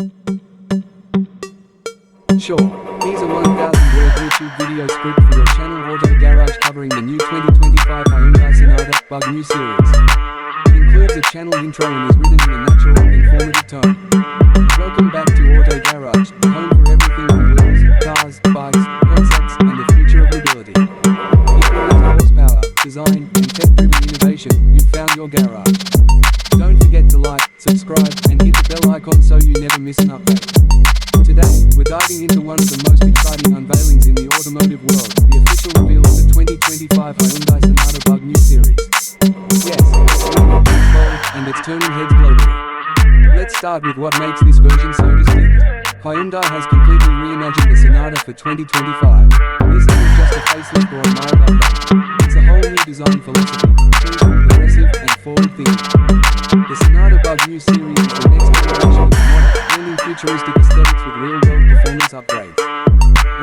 Sure, here's a 1,000-word YouTube video script for your channel Auto Garage covering the new 2025 Hyundai Sonata Bug New Series. It includes a channel intro and is written in a natural, informative tone. Welcome back to Auto Garage, the home for everything on wheels, cars, bikes, concepts, and the future of mobility. If you're into horsepower, design, and tech-driven innovation, you've found your garage. Don't forget to like, subscribe, and hit the bell icon so you never miss an update. Today, we're diving into one of the most exciting unveilings in the automotive world, the official reveal of the 2025 Hyundai Sonata Bug New Series. Yes, it's bold, and it's turning heads globally. Let's start with what makes this version so distinct. Hyundai has completely reimagined the Sonata for 2025. This isn't just a facelift or a mild update. It's a whole new design philosophy, progressive and forward-thinking. The Sonata Bug New Series is the next generation of the model, blending futuristic aesthetics with real-world performance upgrades.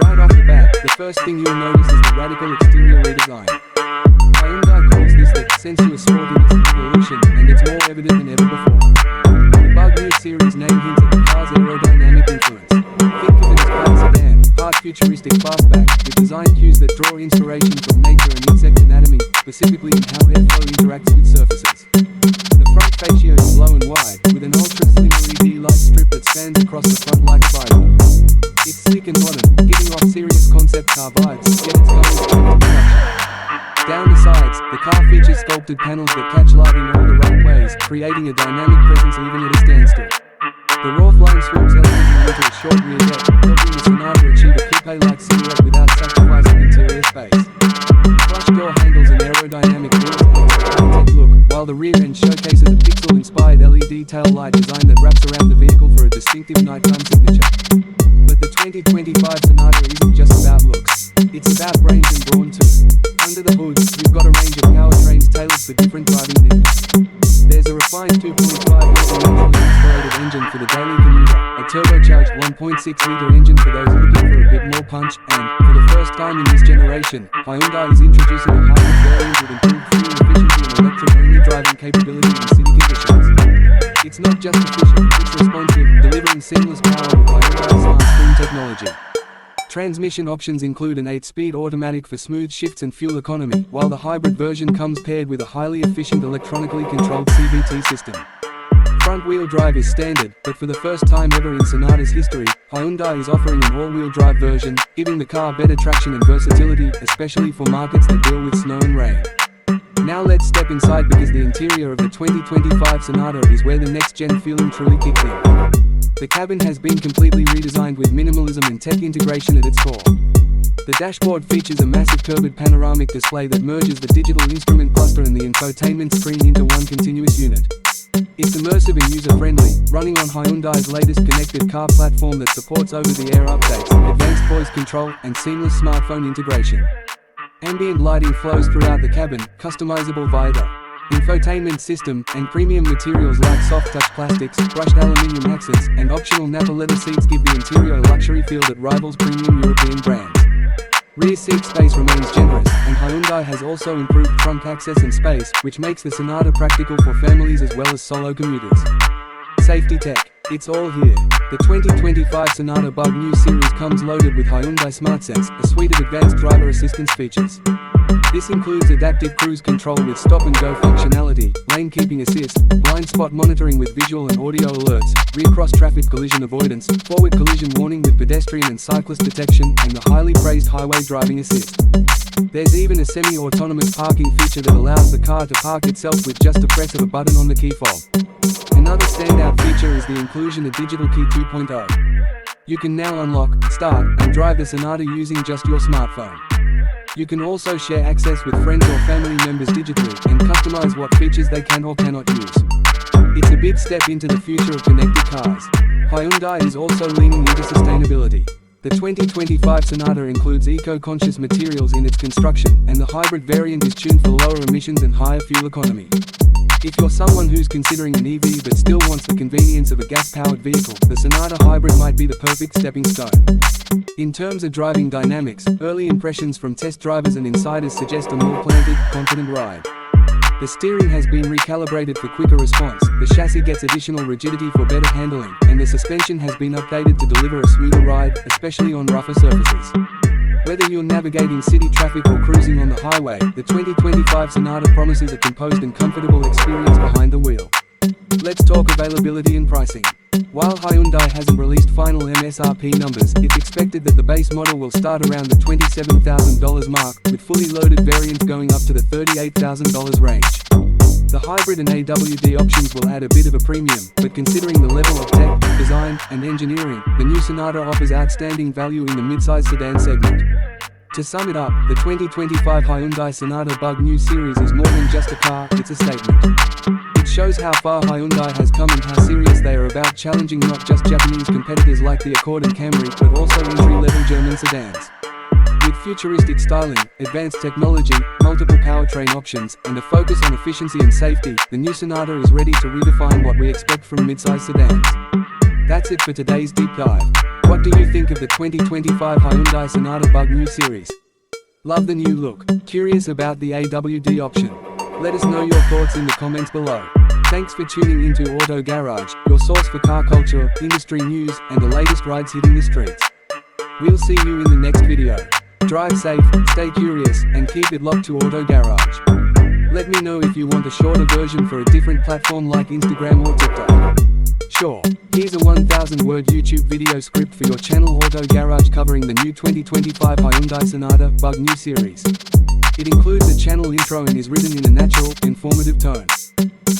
Right off the bat, the first thing you'll notice is the radical exterior redesign. Hyundai calls this the sensuous sportiness evolution, and it's more evident than ever before. The Bug New Series name hints at the car's aerodynamic influence. Think of it as part sedan, part futuristic fastback, with design cues that draw inspiration from nature and insect anatomy, specifically in how airflow interacts with surfaces. The front fascia is low and wide, with an ultra-slim LED light strip that spans across the front like a visor. It's sleek and modern, giving off serious concept car vibes, yet it's coming straight to production. Down the sides, the car features sculpted panels that catch light in all the right ways, creating a dynamic presence even at a standstill. The roofline swoops elegantly into a short rear deck, helping the Sonata achieve a coupe-like silhouette without sacrificing interior space. Flush door handles and aerodynamic wheels add to the high-tech look, while the rear end showcases a pixel-inspired LED tail light design that wraps around the vehicle for a distinctive nighttime signature. But the 2025 Sonata isn't just about looks. It's about brains and brawn too. Under the hood, you've got a range of powertrains tailored for different driving needs. There's a refined 2.5-litre naturally aspirated engine for the daily commuter, a turbocharged 1.6-litre engine for those looking for a bit more punch, and, for the first time in this generation, Hyundai is introducing a hybrid variant with improved fuel efficiency and electric-only driving capability in city conditions. It's not just efficient, it's responsive, delivering seamless power with Hyundai's smart spring technology. Transmission options include an 8-speed automatic for smooth shifts and fuel economy, while the hybrid version comes paired with a highly efficient electronically controlled CVT system. Front-wheel drive is standard, but for the first time ever in Sonata's history, Hyundai is offering an all-wheel drive version, giving the car better traction and versatility, especially for markets that deal with snow and rain. Now let's step inside because the interior of the 2025 Sonata is where the next-gen feeling truly kicks in. The cabin has been completely redesigned with minimalism and tech integration at its core. The dashboard features a massive curved panoramic display that merges the digital instrument cluster and the infotainment screen into one continuous unit. It's immersive and user-friendly, running on Hyundai's latest connected car platform that supports over-the-air updates, advanced voice control, and seamless smartphone integration. Ambient lighting flows throughout the cabin, customizable via the infotainment system, and premium materials like soft-touch plastics, brushed aluminium accents, and optional Napa leather seats give the interior a luxury feel that rivals premium European brands. Rear seat space remains generous, and Hyundai has also improved trunk access and space, which makes the Sonata practical for families as well as solo commuters. Safety tech. It's all here. The 2025 Sonata Bug New Series comes loaded with Hyundai SmartSense, a suite of advanced driver assistance features. This includes adaptive cruise control with stop-and-go functionality, lane keeping assist, blind spot monitoring with visual and audio alerts, rear cross-traffic collision avoidance, forward collision warning with pedestrian and cyclist detection, and the highly praised highway driving assist. There's even a semi-autonomous parking feature that allows the car to park itself with just a press of a button on the key fob. Another standout feature is the inclusion of Digital Key 2.0. You can now unlock, start, and drive the Sonata using just your smartphone. You can also share access with friends or family members digitally, and customize what features they can or cannot use. It's a big step into the future of connected cars. Hyundai is also leaning into sustainability. The 2025 Sonata includes eco-conscious materials in its construction, and the hybrid variant is tuned for lower emissions and higher fuel economy. If you're someone who's considering an EV but still wants the convenience of a gas-powered vehicle, the Sonata Hybrid might be the perfect stepping stone. In terms of driving dynamics, early impressions from test drivers and insiders suggest a more planted, confident ride. The steering has been recalibrated for quicker response, the chassis gets additional rigidity for better handling, and the suspension has been updated to deliver a smoother ride, especially on rougher surfaces. Whether you're navigating city traffic or cruising on the highway, the 2025 Sonata promises a composed and comfortable experience behind the wheel. Let's talk availability and pricing. While Hyundai hasn't released final MSRP numbers, it's expected that the base model will start around the $27,000 mark, with fully loaded variants going up to the $38,000 range. The hybrid and AWD options will add a bit of a premium, but considering the level of tech, design, and engineering, the new Sonata offers outstanding value in the midsize sedan segment. To sum it up, the 2025 Hyundai Sonata Bug New Series is more than just a car, it's a statement. It shows how far Hyundai has come and how serious they are about challenging not just Japanese competitors like the Accord and Camry, but also entry-level German sedans. With futuristic styling, advanced technology, multiple powertrain options, and a focus on efficiency and safety, the new Sonata is ready to redefine what we expect from midsize sedans. That's it for today's deep dive. What do you think of the 2025 Hyundai Sonata Bug New Series? Love the new look? Curious about the AWD option? Let us know your thoughts in the comments below. Thanks for tuning into Auto Garage, your source for car culture, industry news, and the latest rides hitting the streets. We'll see you in the next video. Drive safe, stay curious, and keep it locked to Auto Garage. Let me know if you want a shorter version for a different platform like Instagram or TikTok. Sure, here's a 1,000-word YouTube video script for your channel Auto Garage covering the new 2025 Hyundai Sonata Bug New Series. It includes a channel intro and is written in a natural, informative tone.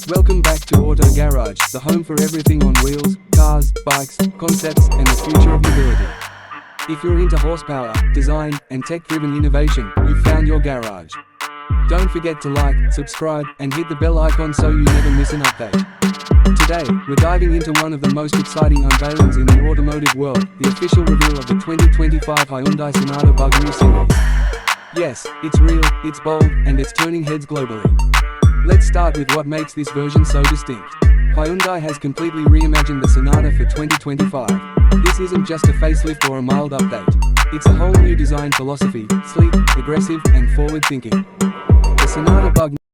Welcome back to Auto Garage, the home for everything on wheels, cars, bikes, concepts, and the future of mobility. If you're into horsepower, design, and tech-driven innovation, you've found your garage. Don't forget to like, subscribe, and hit the bell icon so you never miss an update. Today, we're diving into one of the most exciting unveilings in the automotive world, the official reveal of the 2025 Hyundai Sonata Bug New Series. Yes, it's real, it's bold, and it's turning heads globally. Let's start with what makes this version so distinct. Hyundai has completely reimagined the Sonata for 2025. This isn't just a facelift or a mild update. It's a whole new design philosophy, sleek, aggressive, and forward-thinking. The Sonata Bug